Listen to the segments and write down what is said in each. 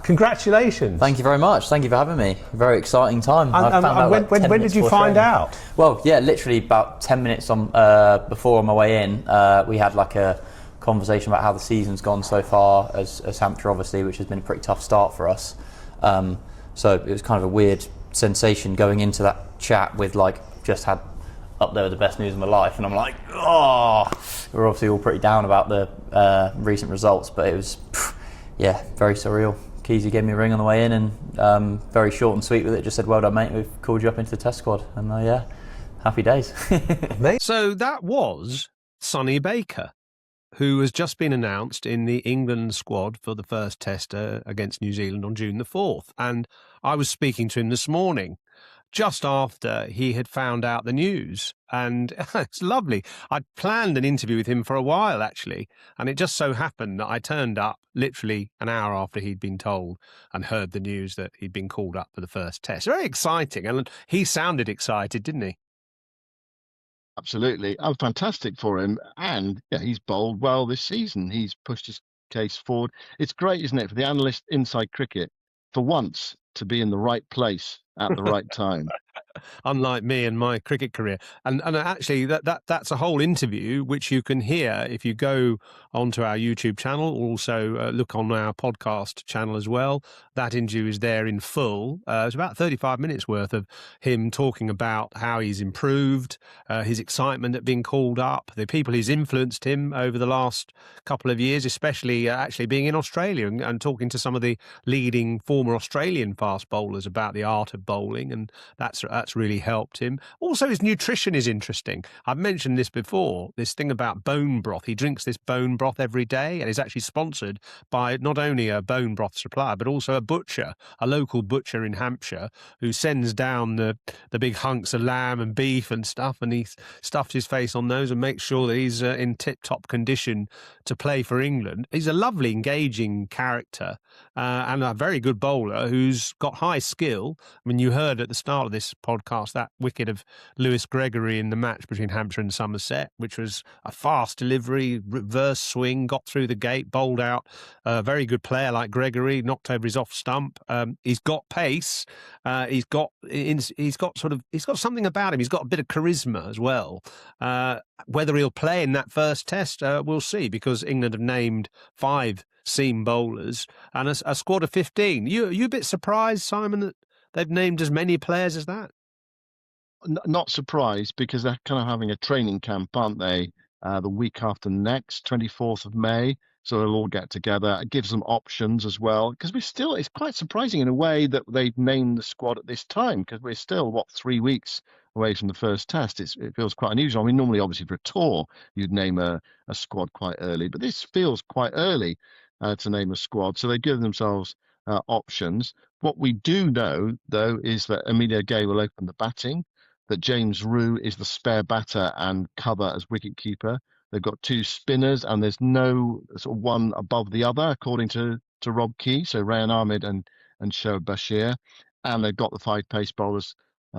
Congratulations. Thank you very much. Thank you for having me. Very exciting time. When did you find out? Well, yeah, literally about 10 minutes before on my way in, we had like a conversation about how the season's gone so far as Hampshire, obviously, which has been a pretty tough start for us. So it was kind of a weird sensation going into that chat with just had up there with the best news of my life, and I'm like, oh, we're obviously all pretty down about the recent results, but it was, yeah, very surreal. Keezy gave me a ring on the way in, and very short and sweet with it, just said, well done mate, we've called you up into the test squad, and yeah, happy days. So that was Sonny Baker, who has just been announced in the England squad for the first test against New Zealand on June the 4th. And I was speaking to him this morning, just after he had found out the news. And it's lovely. I'd planned an interview with him for a while, actually. And it just so happened that I turned up literally an hour after he'd been told and heard the news that he'd been called up for the first test. Very exciting. And he sounded excited, didn't he? Absolutely. Oh, fantastic for him. And yeah, he's bowled well this season. He's pushed his case forward. It's great, isn't it, for the analyst inside cricket, for once, to be in the right place at the right time. Unlike me and my cricket career. And actually, that's a whole interview, which you can hear if you go onto our YouTube channel, also look on our podcast channel as well. That interview is there in full. It's about 35 minutes worth of him talking about how he's improved, his excitement at being called up, the people who's influenced him over the last couple of years, especially actually being in Australia and talking to some of the leading former Australian fast bowlers about the art of bowling, and that's really helped him. Also, his nutrition is interesting. I've mentioned this before, this thing about bone broth. He drinks this bone broth every day and is actually sponsored by not only a bone broth supplier, but also a butcher, a local butcher in Hampshire, who sends down the big hunks of lamb and beef and stuff, and he stuffs his face on those and makes sure that he's in tip-top condition to play for England. He's a lovely, engaging character and a very good bowler who's got high skill. I mean, you heard at the start of this podcast that wicket of Lewis Gregory in the match between Hampshire and Somerset, which was a fast delivery, reverse swing, got through the gate, bowled out a very good player like Gregory, knocked over his off stump. He's got pace. He's got something about him. He's got a bit of charisma as well. Whether he'll play in that first test, we'll see, because England have named 5 seam bowlers and a squad of 15. You a bit surprised, Simon, that they've named as many players as that? Not surprised, because they're kind of having a training camp, aren't they? The week after next, 24th of May. So they'll all get together. It gives them options as well, because it's quite surprising in a way that they've named the squad at this time, because we're still, 3 weeks away from the first test. It feels quite unusual. I mean, normally, obviously, for a tour, you'd name a squad quite early, but this feels quite early to name a squad. So they give themselves options. What we do know, though, is that Emilio Gay will open the batting, that James Rue is the spare batter and cover as wicketkeeper. They've got 2 spinners, and there's no sort of one above the other, according to Rob Key. So Rehan Ahmed and Shoaib Bashir. And they've got the 5 pace bowlers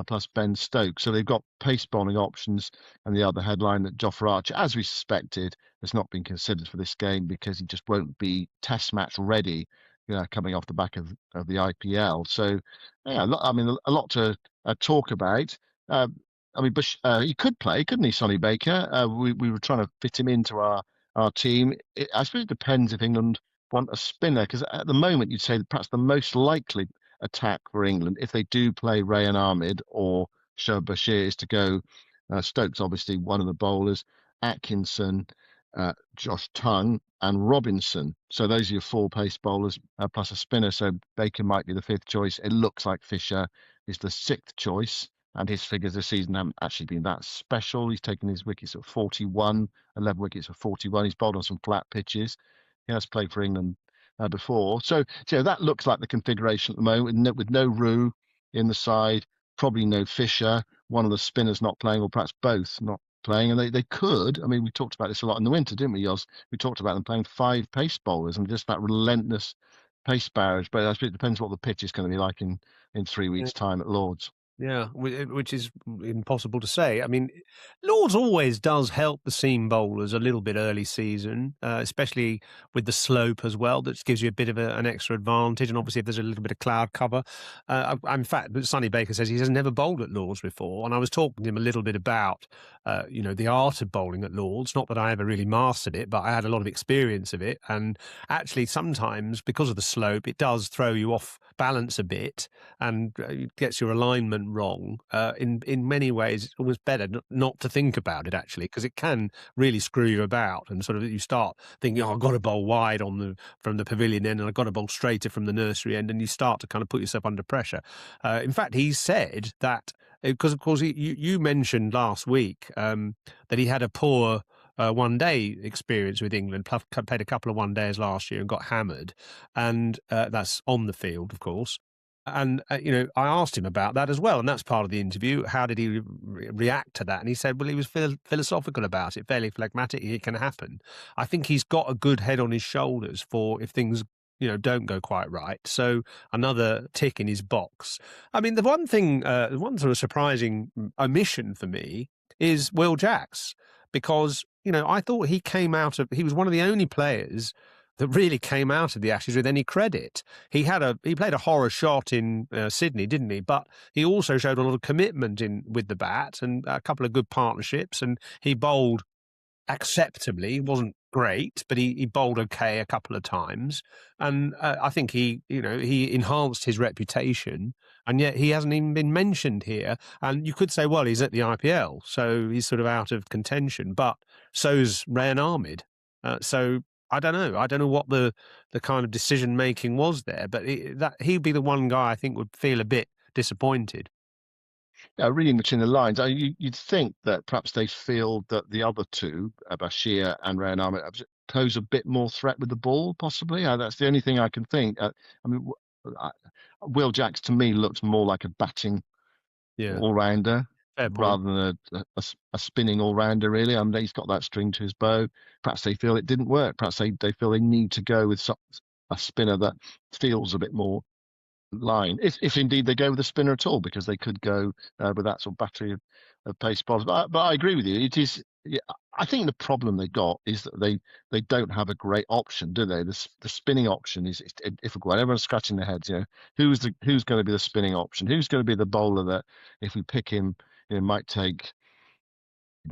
plus Ben Stokes. So they've got pace bowling options. And the other headline, that Jofra Archer, as we suspected, has not been considered for this game because he just won't be test match ready, coming off the back of the IPL. So, yeah, I mean, a lot to talk about. He could play, couldn't he, Sonny Baker? We were trying to fit him into our team. I suppose it depends if England want a spinner, because at the moment you'd say that perhaps the most likely attack for England, if they do play Rehan Ahmed or Shoaib Bashir, is to go Stokes, obviously one of the bowlers, Atkinson, Josh Tongue and Robinson. So those are your 4 pace bowlers plus a spinner. So Baker might be the 5th choice. It looks like Fisher is the 6th choice. And his figures this season haven't actually been that special. He's taken his wickets at 41, 11 wickets at 41. He's bowled on some flat pitches. He has played for England before. So that looks like the configuration at the moment, with no Rue in the side, probably no Fisher, one of the spinners not playing, or perhaps both not playing. And they could, I mean, we talked about this a lot in the winter, didn't we, Yoz? We talked about them playing 5 pace bowlers and just that relentless pace barrage. But I suppose it depends what the pitch is going to be like in 3 weeks' time at Lord's. Yeah, which is impossible to say. I mean, Lords always does help the seam bowlers a little bit early season, especially with the slope as well. That gives you a bit of an extra advantage. And obviously, if there's a little bit of cloud cover. In fact, Sonny Baker says he has never bowled at Lords before. And I was talking to him a little bit about, the art of bowling at Lords. Not that I ever really mastered it, but I had a lot of experience of it. And actually, sometimes, because of the slope, it does throw you off balance a bit and gets your alignment wrong. In many ways, it's almost better not to think about it, actually, because it can really screw you about, and sort of you start thinking, I've got to bowl wide from the pavilion end, and I've got to bowl straighter from the nursery end, and you start to kind of put yourself under pressure. In fact, he said that, because of course you mentioned last week that he had a poor one-day experience with England, played a couple of one-days last year and got hammered, and that's on the field, of course. And, I asked him about that as well, and that's part of the interview. How did he react to that? And he said, well, he was philosophical about it, fairly phlegmatic. It can happen. I think he's got a good head on his shoulders for if things, don't go quite right. So another tick in his box. I mean, the one sort of surprising omission for me is Will Jacks, because, I thought he was one of the only players that really came out of the Ashes with any credit. He played a horror shot in Sydney, didn't he? But he also showed a lot of commitment with the bat and a couple of good partnerships, and he bowled acceptably. He wasn't great, but he bowled okay a couple of times, and I think he enhanced his reputation, and yet he hasn't even been mentioned here. And you could say, well, he's at the IPL, so he's sort of out of contention, but so's Rehan Ahmed. So I don't know. I don't know what the kind of decision making was there, but he'd be the one guy I think would feel a bit disappointed. Reading between the lines, you'd think that perhaps they feel that the other two, Bashir and Rehan Ahmed, pose a bit more threat with the ball, possibly. That's the only thing I can think. Will Jacks to me looked more like a batting all-rounder rather than a spinning all-rounder, really. I mean, he's got that string to his bow. Perhaps they feel it didn't work. Perhaps they feel they need to go with a spinner that feels a bit more line, if indeed they go with a spinner at all, because they could go with that sort of battery of pace bowlers. But I agree with you. It is. Yeah, I think the problem they got is that they don't have a great option, do they? The spinning option is difficult. Everyone's scratching their heads. Who's going to be the spinning option? Who's going to be the bowler that, if we pick him, might take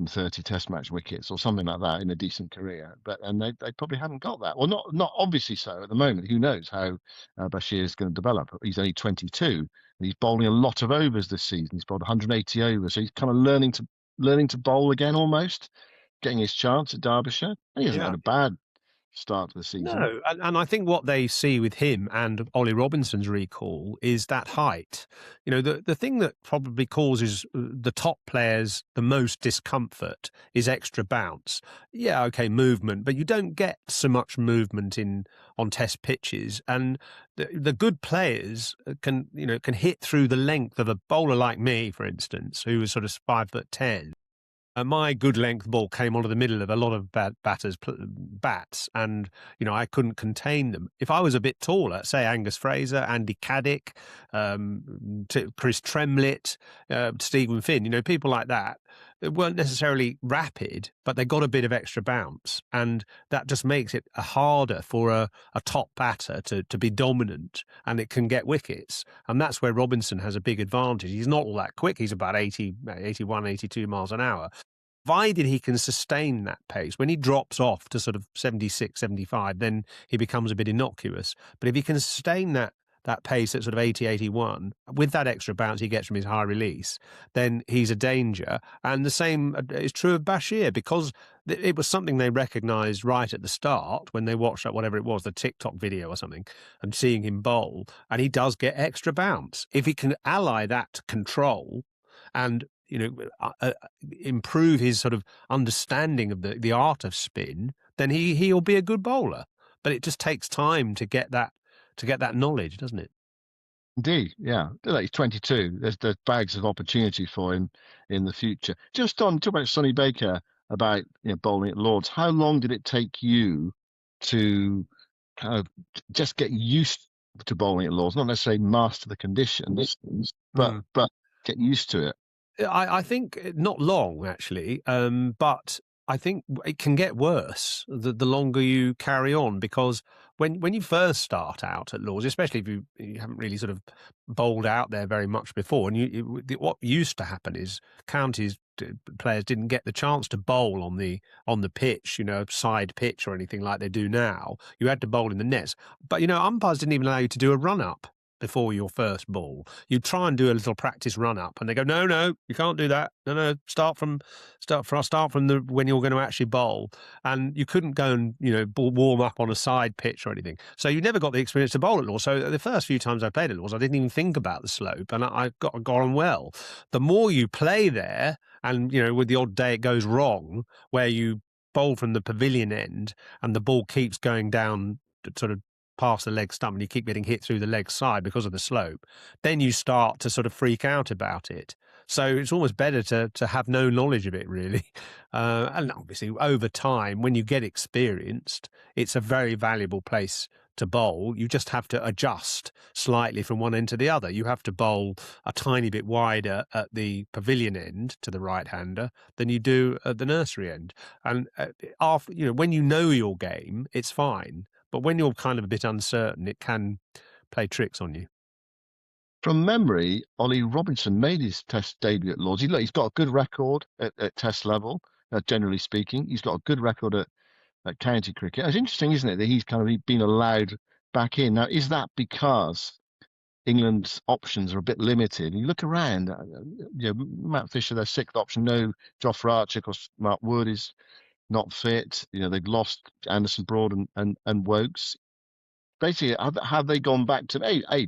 30 Test match wickets or something like that in a decent career, and they probably haven't got that. Well, not obviously so at the moment. Who knows how Bashir is going to develop? He's only 22. And he's bowling a lot of overs this season. He's bowled 180 overs, so he's kind of learning to bowl again, almost getting his chance at Derbyshire. And he hasn't had a bad start to the season. No, and I think what they see with him and Ollie Robinson's recall is that height. The thing that probably causes the top players the most discomfort is extra bounce. Yeah, okay, movement, but you don't get so much movement on Test pitches, and the good players can hit through the length of a bowler like me, for instance, who was sort of 5'10". My good length ball came onto the middle of a lot of batters' bats, and I couldn't contain them. If I was a bit taller, say Angus Fraser, Andy Caddick, Chris Tremlett, Stephen Finn, people like that, they weren't necessarily rapid, but they got a bit of extra bounce, and that just makes it harder for a top batter to be dominant, and it can get wickets. And that's where Robinson has a big advantage. He's not all that quick. He's about 81, 82 miles an hour. Provided he can sustain that pace. When he drops off to sort of 76, 75, then he becomes a bit innocuous. But if he can sustain that pace at sort of 80, 81, with that extra bounce he gets from his high release, then he's a danger. And the same is true of Bashir, because it was something they recognised right at the start when they watched that, whatever it was, the TikTok video or something, and seeing him bowl, and he does get extra bounce. If he can ally that to control and improve his sort of understanding of the art of spin, then he'll be a good bowler. But it just takes time to get that knowledge, doesn't it? Indeed, yeah. He's 22. There's bags of opportunity for him in the future. Just on talk about Sonny Baker, about bowling at Lords. How long did it take you to kind of just get used to bowling at Lords? Not necessarily master the conditions, but get used to it? I think not long, actually, but I think it can get worse the longer you carry on, because when you first start out at Lords, especially if you haven't really sort of bowled out there very much before, and what used to happen is counties players didn't get the chance to bowl on the pitch, side pitch or anything like they do now. You had to bowl in the nets, but umpires didn't even allow you to do a run up before your first ball. You try and do a little practice run up, and they go, no, you can't do that. No, start from the when you're going to actually bowl. And you couldn't go and warm up on a side pitch or anything. So you never got the experience to bowl at Lords. So the first few times I played at Lords, I didn't even think about the slope, and I got on well. The more you play there, and with the odd day it goes wrong, where you bowl from the pavilion end and the ball keeps going down sort of past the leg stump and you keep getting hit through the leg side because of the slope, then you start to sort of freak out about it. So it's almost better to have no knowledge of it, really. And obviously, over time, when you get experienced, it's a very valuable place to bowl. You just have to adjust slightly from one end to the other. You have to bowl a tiny bit wider at the pavilion end to the right-hander than you do at the nursery end. And after, when you know your game, it's fine. But when you're kind of a bit uncertain, it can play tricks on you. From memory, Ollie Robinson made his Test debut at Lords. He's got a good record at Test level, generally speaking. He's got a good record at county cricket. It's interesting, isn't it, that he's kind of been allowed back in. Now, is that because England's options are a bit limited? And you look around, Matt Fisher, their sixth option, no Jofra Archer, because Mark Wood is not fit. They've lost Anderson, Broad, and Wokes. Basically, have they gone back to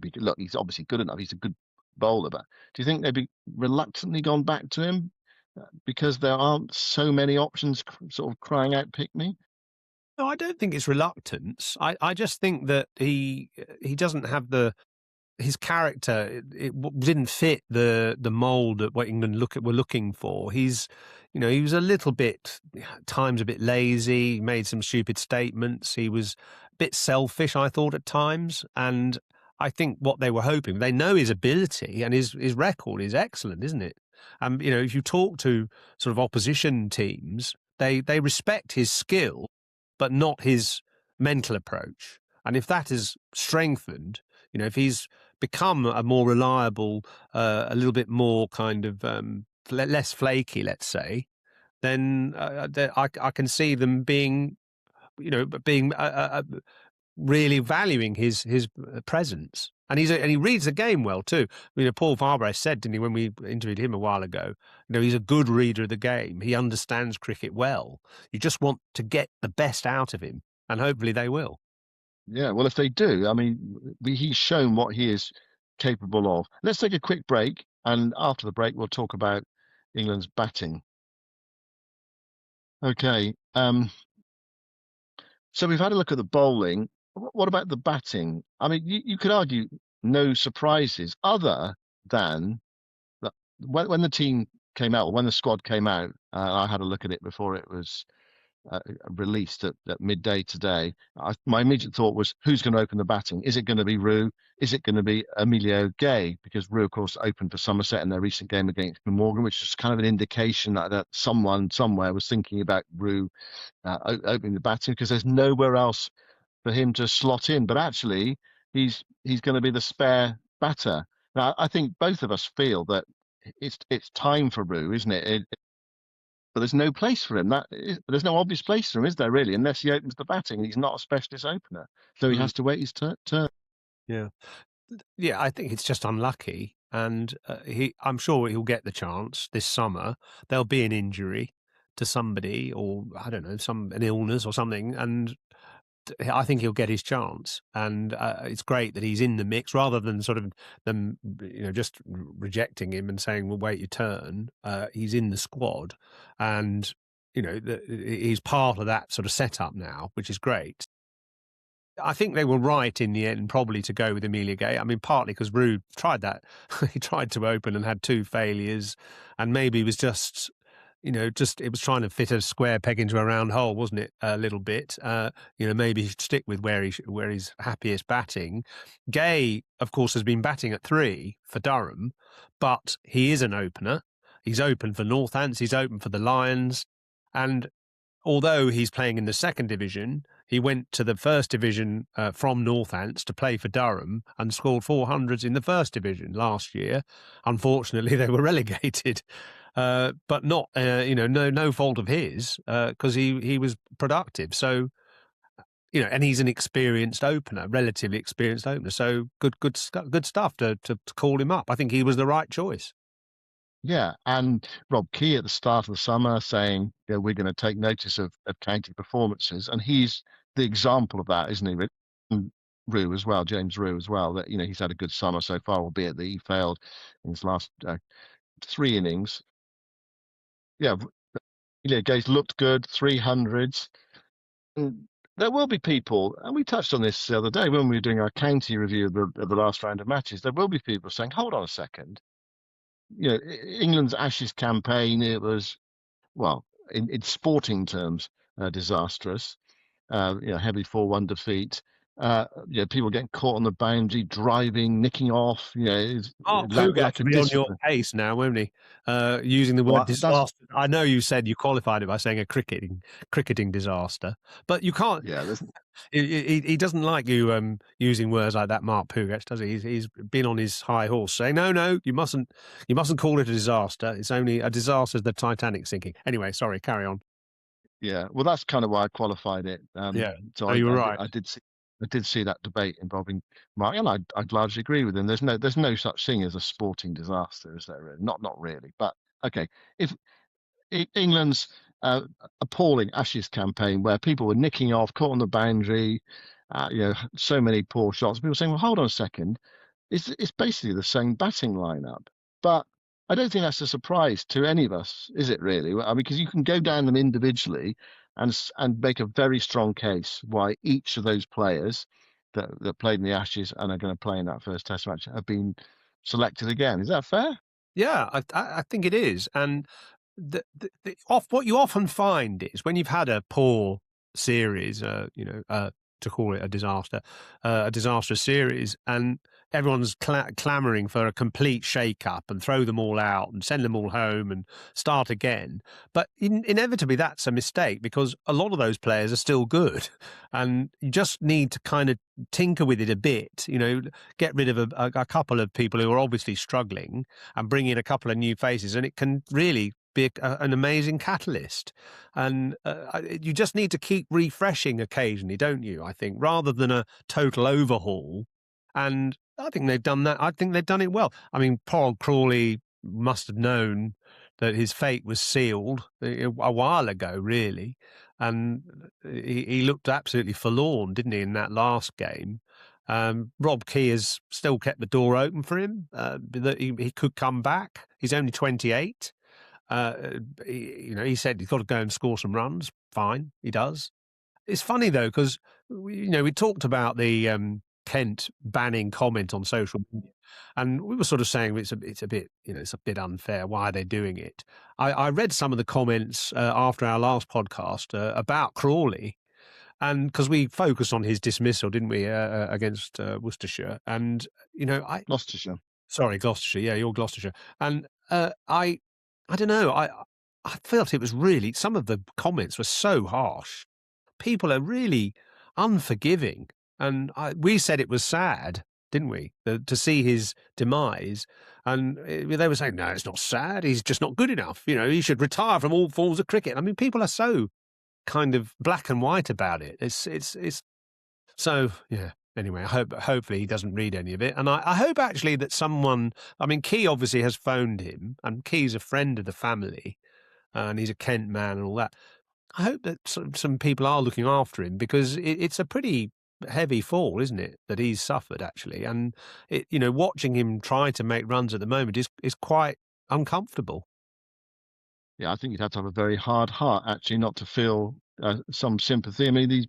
because look, he's obviously good enough. He's a good bowler, but do you think they've reluctantly gone back to him because there aren't so many options sort of crying out pick me? No, I don't think it's reluctance. I just think that he doesn't have his character. It didn't fit the mould that what England were looking for. He was a little bit, at times a bit lazy, made some stupid statements. He was a bit selfish, I thought, at times. And I think what they were hoping, they know his ability and his record is excellent, isn't it? If you talk to sort of opposition teams, they respect his skill, but not his mental approach. And if that is strengthened, if he's become a more reliable, a little bit more kind of less flaky, let's say, then I can see them being really valuing his presence. And he reads the game well too. Paul Farber said, didn't he, when we interviewed him a while ago, he's a good reader of the game. He understands cricket well. You just want to get the best out of him, and hopefully they will. Yeah, well, if they do, I mean, he's shown what he is capable of. Let's take a quick break, and after the break, we'll talk about England's batting. Okay, so we've had a look at the bowling. What about the batting? I mean, you could argue no surprises other than that when the team came out, or when the squad came out, I had a look at it before it was released at midday today. My immediate thought was, who's going to open the batting? Is it going to be Rew? Is it going to be Emilio Gay? Because Rew, of course, opened for Somerset in their recent game against Glamorgan, which is kind of an indication that someone somewhere was thinking about Rew opening the batting, because there's nowhere else for him to slot in. But actually, he's going to be the spare batter. Now, I think both of us feel that it's time for Rew, isn't it? But there's no place for him. There's no obvious place for him, is there, really, unless he opens the batting, and he's not a specialist opener. So he has to wait his turn. Yeah. I think it's just unlucky. And I'm sure he'll get the chance this summer. There'll be an injury to somebody, or I don't know, an illness or something, and I think he'll get his chance. And it's great that he's in the mix, rather than sort of them, just rejecting him and saying, "Well, wait your turn." He's in the squad, and he's part of that sort of setup now, which is great. I think they were right in the end, probably, to go with Emilio Gay. I mean, partly because Rew tried that. He tried to open and had two failures, and maybe was just just it was trying to fit a square peg into a round hole, wasn't it? A little bit. Maybe he should stick with where he's happiest batting. Gay, of course, has been batting at 3 for Durham, but he is an opener. He's open for Northants. He's open for the Lions, and although he's playing in the 2nd division, he went to the 1st division from Northants to play for Durham and scored 400s in the 1st division last year. Unfortunately, they were relegated, but not, no fault of his, because he was productive. So, and he's an experienced opener, relatively experienced opener. So good stuff to call him up. I think he was the right choice. Yeah, and Rob Key at the start of the summer saying, we're going to take notice of county performances, and he's the example of that, isn't he? And Rue as well, James Rue as well, that he's had a good summer so far, albeit that he failed in his last 3 innings. Yeah, Gay's looked good, 300s. There will be people, and we touched on this the other day when we were doing our county review of the last round of matches. There will be people saying, hold on a second. England's Ashes campaign, it was, well, in sporting terms, disastrous. Heavy 4-1 defeat. People getting caught on the boundary, driving, nicking off. Pugat to be on your case now, won't he? Using the word disaster. I know you said you qualified it by saying a cricketing disaster, but you can't. Yeah, he doesn't like you using words like that, Mark Pugat, does he? He's been on his high horse saying, no, you mustn't call it a disaster. It's only a disaster, the Titanic sinking. Anyway, sorry, carry on. Yeah, well, that's kind of why I qualified it. So you were right. I did see that debate involving Mark, and I'd largely agree with him. There's no such thing as a sporting disaster, is there? Not really. But okay, if England's appalling Ashes campaign, where people were nicking off, caught on the boundary, so many poor shots. People saying, "Well, hold on a second, it's basically the same batting lineup." But I don't think that's a surprise to any of us, is it really? I mean, because you can go down them individually and make a very strong case why each of those players that played in the Ashes and are going to play in that first Test match have been selected again. Is that fair? Yeah, I think it is. And what you often find is when you've had a poor series, to call it a disastrous series, and everyone's clamouring for a complete shake-up and throw them all out and send them all home and start again. But inevitably that's a mistake, because a lot of those players are still good, and you just need to kind of tinker with it a bit, get rid of a couple of people who are obviously struggling and bring in a couple of new faces, and it can really be an amazing catalyst. And you just need to keep refreshing occasionally, don't you? I think, rather than a total overhaul. And I think they've done that. I think they've done it well. I mean, poor old Crawley must have known that his fate was sealed a while ago, really. And he looked absolutely forlorn, didn't he, in that last game? Rob Key has still kept the door open for him, that he could come back. He's only 28. He said he's got to go and score some runs. Fine, he does. It's funny though, because we talked about the Kent banning comment on social media, and we were sort of saying it's a bit unfair. Why are they doing it? I read some of the comments after our last podcast about Crawley, and because we focused on his dismissal, didn't we, against Worcestershire, and Gloucestershire. Sorry, Gloucestershire. Yeah, you're Gloucestershire, and I don't know. I felt it was really, some of the comments were so harsh. People are really unforgiving. And we said it was sad, didn't we, to see his demise. And they were saying, no, it's not sad. He's just not good enough. He should retire from all forms of cricket. I mean, people are so kind of black and white about it. It's so, yeah. Anyway, hopefully he doesn't read any of it. And I hope actually that someone, I mean, Key obviously has phoned him, and Key's a friend of the family, and he's a Kent man and all that. I hope that some people are looking after him, because it's a pretty heavy fall, isn't it, that he's suffered actually. And watching him try to make runs at the moment is quite uncomfortable. Yeah, I think you'd have to have a very hard heart actually not to feel some sympathy. I mean, these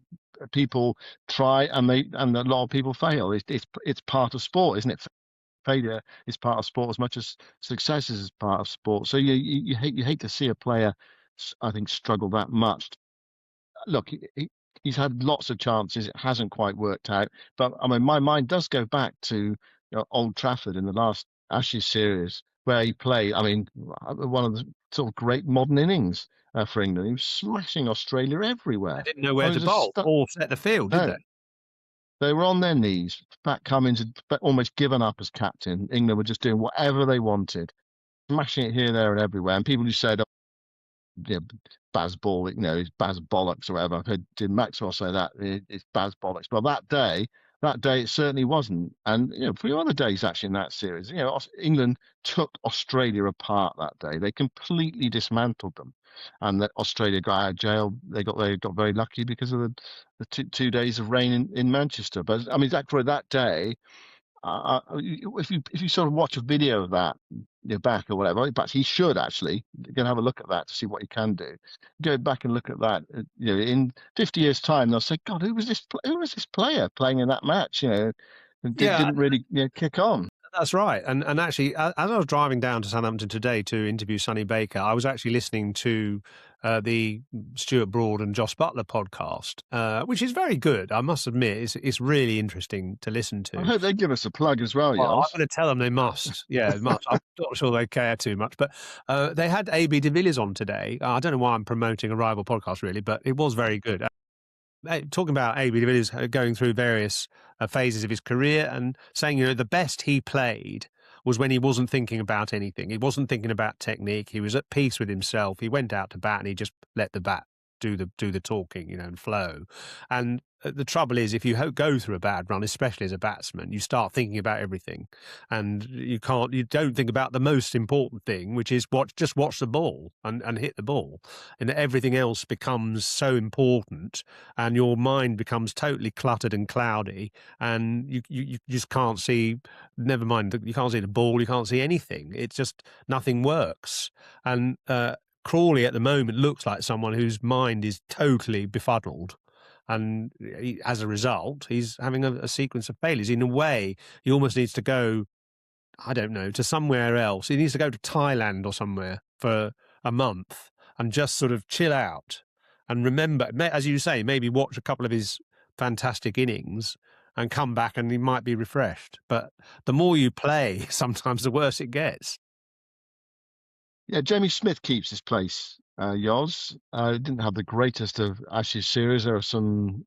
people try and a lot of people fail. It's part of sport, isn't it? failure is part of sport as much as success is part of sport. So you hate to see a player, I think, struggle that much. Look, he's had lots of chances. It hasn't quite worked out. But I mean, my mind does go back to Old Trafford in the last Ashes series where he played. I mean, one of the sort of great modern innings for England. He was smashing Australia everywhere. They didn't know where to bowl or set the field, did No, they? they were on their knees. Pat Cummins had almost given up as captain. England were just doing whatever they wanted, smashing it here, there, and everywhere. And people who said, Baz Ball, it's Baz Bollocks or whatever. I've heard Jim Maxwell say that it's Baz Bollocks. Well, that day it certainly wasn't. And a few other days actually in that series, England took Australia apart that day. They completely dismantled them, and that Australia got out of jail. They got very lucky because of the 2 days of rain in Manchester. But I mean, for that day. If you sort of watch a video of that back or whatever, but he should actually go and have a look at that to see what he can do. Go back and look at that. In 50 years' time, they'll say, "God, who was this player playing in that match?" Didn't really kick on. That's right. And actually, as I was driving down to Southampton today to interview Sonny Baker, I was actually listening to the Stuart Broad and Joss Butler podcast, which is very good. I must admit, it's really interesting to listen to. I hope they give us a plug as well, Well, Jos. I'm going to tell them they must. Yeah, must. I'm not sure they care too much. But they had AB de Villiers on today. I don't know why I'm promoting a rival podcast, really, but it was very good. Talking about AB de Villiers going through various phases of his career and saying, the best he played was when he wasn't thinking about anything. He wasn't thinking about technique. He was at peace with himself. He went out to bat and he just let the bat do the talking, and flow. And the trouble is, if you go through a bad run, especially as a batsman, you start thinking about everything, and you don't think about the most important thing, which is just watch the ball and hit the ball, and everything else becomes so important, and your mind becomes totally cluttered and cloudy, and you just can't see. Never mind, you can't see the ball, you can't see anything. It's just nothing works, and Crawley at the moment looks like someone whose mind is totally befuddled. And as a result, he's having a sequence of failures. In a way, he almost needs to go, I don't know, to somewhere else. He needs to go to Thailand or somewhere for a month and just sort of chill out and remember, as you say, maybe watch a couple of his fantastic innings and come back and he might be refreshed. But the more you play, sometimes the worse it gets. Yeah, Jamie Smith keeps his place. Yoz didn't have the greatest of Ashes series. There are some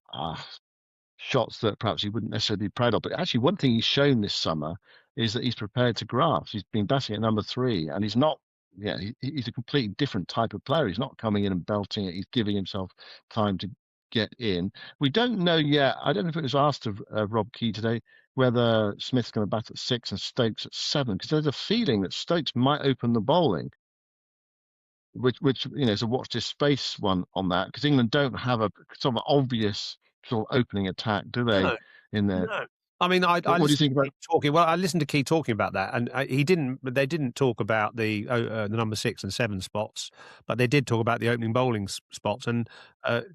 shots that perhaps he wouldn't necessarily be proud of. But actually, one thing he's shown this summer is that he's prepared to graft. He's been batting at number 3, and he's not. Yeah, he's a completely different type of player. He's not coming in and belting it. He's giving himself time to get in. We don't know yet. I don't know if it was asked of Rob Key today whether Smith's going to bat at 6 and Stokes at 7, because there's a feeling that Stokes might open the bowling. Which so watch this space one on that, because England don't have a sort of obvious sort of opening attack, do they? No, in there. No. I mean, what do you think about talking? Well, I listened to Key talking about that, and they didn't talk about the number 6 and 7 spots, but they did talk about the opening bowling spots, and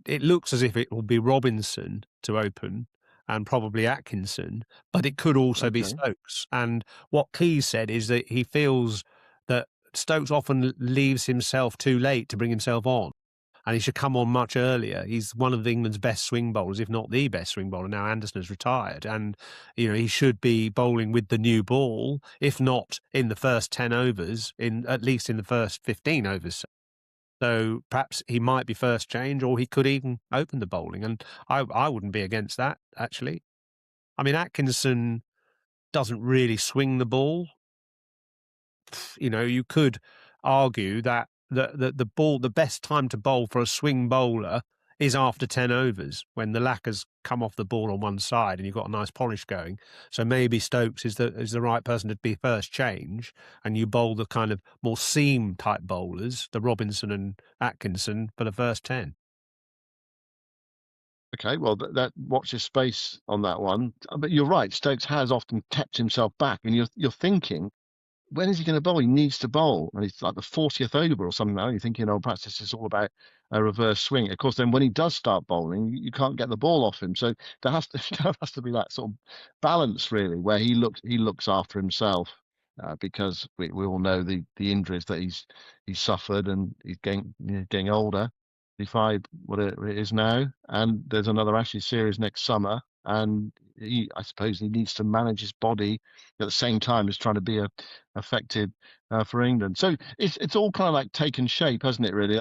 it looks as if it will be Robinson to open and probably Atkinson, but it could also be Stokes. And what Key said is that he feels that Stokes often leaves himself too late to bring himself on, and he should come on much earlier. He's one of England's best swing bowlers, if not the best swing bowler. Now Anderson has retired, and he should be bowling with the new ball, if not in the first 10 overs, at least in the first 15 overs. So perhaps he might be first change, or he could even open the bowling, and I wouldn't be against that, actually. I mean, Atkinson doesn't really swing the ball. You could argue that the best time to bowl for a swing bowler is after 10 overs, when the lacquer's come off the ball on one side and you've got a nice polish going. So maybe Stokes is the right person to be first change, and you bowl the kind of more seam type bowlers, the Robinson and Atkinson, for the first 10. Okay, well, that watch his space on that one. But you're right, Stokes has often kept himself back, and you're thinking, when is he going to bowl? He needs to bowl. And it's like the 40th over or something now. You're thinking, oh, perhaps this is all about a reverse swing. Of course, then when he does start bowling, you can't get the ball off him. So there has to there has to be that sort of balance, really, where he looks after himself. Because we all know the injuries that he's suffered, and he's getting older. 55, what it is now, and there's another Ashes series next summer, and I suppose he needs to manage his body at the same time as trying to be effective for England. So it's all kind of like taken shape, hasn't it? Really.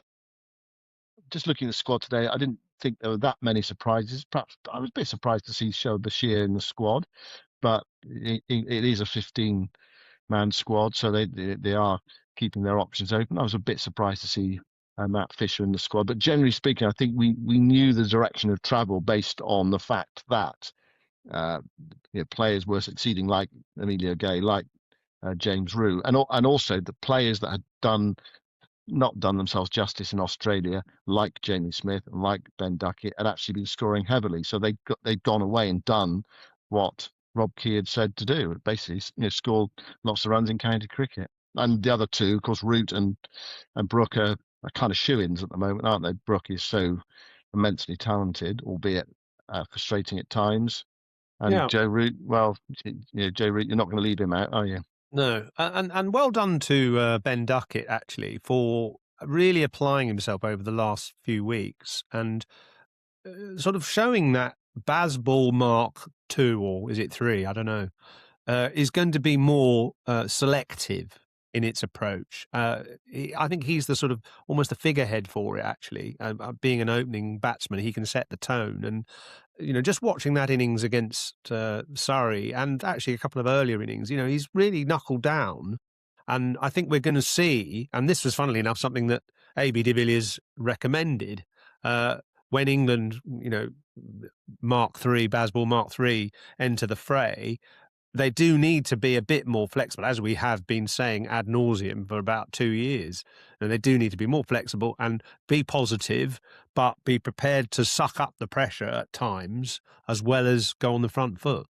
Just looking at the squad today, I didn't think there were that many surprises. Perhaps I was a bit surprised to see Shoaib Bashir in the squad, but it is a 15-man squad, so they are keeping their options open. I was a bit surprised to see Matt Fisher in the squad, but generally speaking, I think we knew the direction of travel based on the fact that players were succeeding, like Emilio Gay, like James Root, and also the players that had not done themselves justice in Australia, like Jamie Smith and like Ben Duckett, had actually been scoring heavily. So they'd gone away and done what Rob Key had said to do, basically, score lots of runs in county cricket. And the other two, of course, Root and Brook are kind of shoo-ins at the moment, aren't they? Brook is so immensely talented, albeit frustrating at times. And Joe Root, well, Joe Root, you're not going to leave him out, are you? No, and well done to Ben Duckett, actually, for really applying himself over the last few weeks and sort of showing that Bazball Mark 2, or is it 3, I don't know, is going to be more selective in its approach. I think he's the sort of almost a figurehead for it, actually. Being an opening batsman, he can set the tone. And, just watching that innings against Surrey, and actually a couple of earlier innings, he's really knuckled down. And I think we're going to see, and this was, funnily enough, something that A.B. de Villiers recommended when England, Bazball Mark 3 enter the fray. They do need to be a bit more flexible, as we have been saying ad nauseum for about 2 years. And they do need to be more flexible and be positive, but be prepared to suck up the pressure at times, as well as go on the front foot.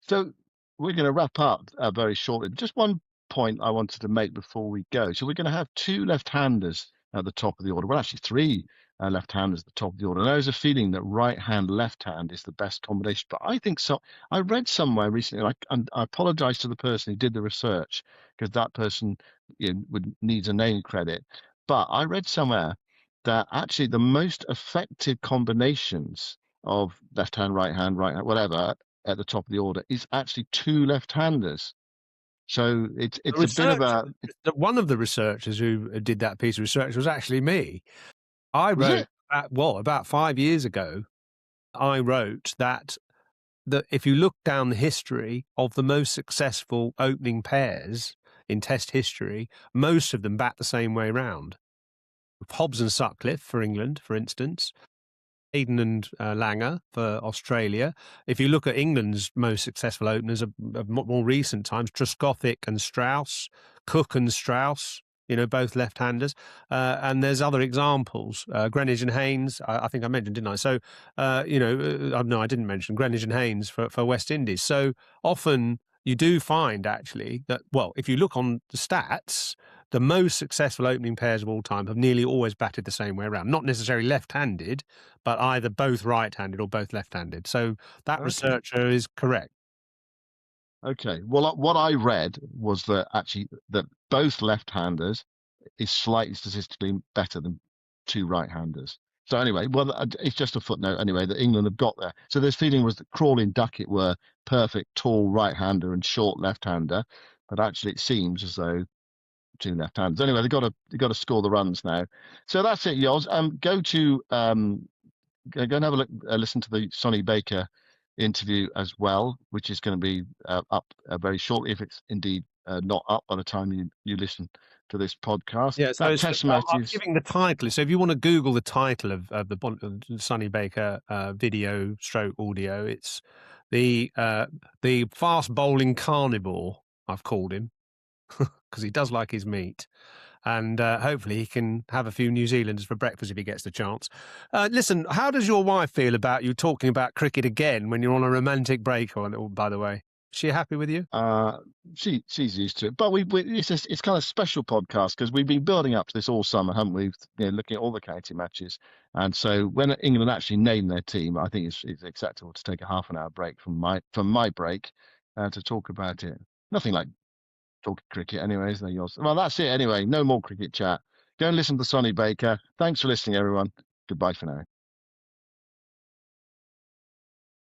So we're going to wrap up very shortly. Just one point I wanted to make before we go. So we're going to have 2 left-handers at the top of the order. Well, actually 3 left-handers at the top of the order. And there's a feeling that right-hand, left-hand is the best combination. But I think so. I read somewhere recently, and I apologize to the person who did the research, because that person needs a name credit. But I read somewhere that actually the most effective combinations of left-hand, right-hand, whatever, at the top of the order is actually 2 left-handers. So it's a bit of a... One of the researchers who did that piece of research was actually me. I wrote, about 5 years ago, I wrote that if you look down the history of the most successful opening pairs in Test history, most of them bat the same way round. Hobbs and Sutcliffe for England, for instance. Hayden and Langer for Australia. If you look at England's most successful openers of more recent times, Trescothick and Strauss, Cook and Strauss, both left-handers. And there's other examples. Greenwich and Haynes, I think I mentioned, didn't I? So, no, I didn't mention Greenwich and Haynes for West Indies. So often you do find, actually, that, well, if you look on the stats, the most successful opening pairs of all time have nearly always batted the same way around. Not necessarily left-handed, but either both right-handed or both left-handed. So that researcher is correct. Okay. Well, what I read was that actually that both left-handers is slightly statistically better than 2 right-handers. So anyway, well, it's just a footnote anyway that England have got there. So this feeling was that Crawley and Duckett were perfect, tall right-hander and short left-hander, but actually it seems as though 2 left-handers. Anyway, they've got to score the runs now. So that's it, Yoz. Go and have a listen to the Sonny Baker interview as well, which is going to be up very shortly, if it's indeed not up by the time you listen to this podcast. Yeah, so I'm giving the title. So if you want to Google the title of the Sonny Baker video / audio, it's the fast bowling carnivore, I've called him, because he does like his meat. And hopefully he can have a few New Zealanders for breakfast if he gets the chance. Listen, how does your wife feel about you talking about cricket again when you're on a romantic break, by the way? she happy with you? She's used to it, but it's kind of special podcast because we've been building up to this all summer, haven't we? Looking at all the county matches, and so when England actually name their team, I think it's acceptable to take a half an hour break from my break to talk about it. Nothing like talking cricket, anyways. Well, that's it anyway. No more cricket chat. Go and listen to Sonny Baker. Thanks for listening, everyone. Goodbye for now.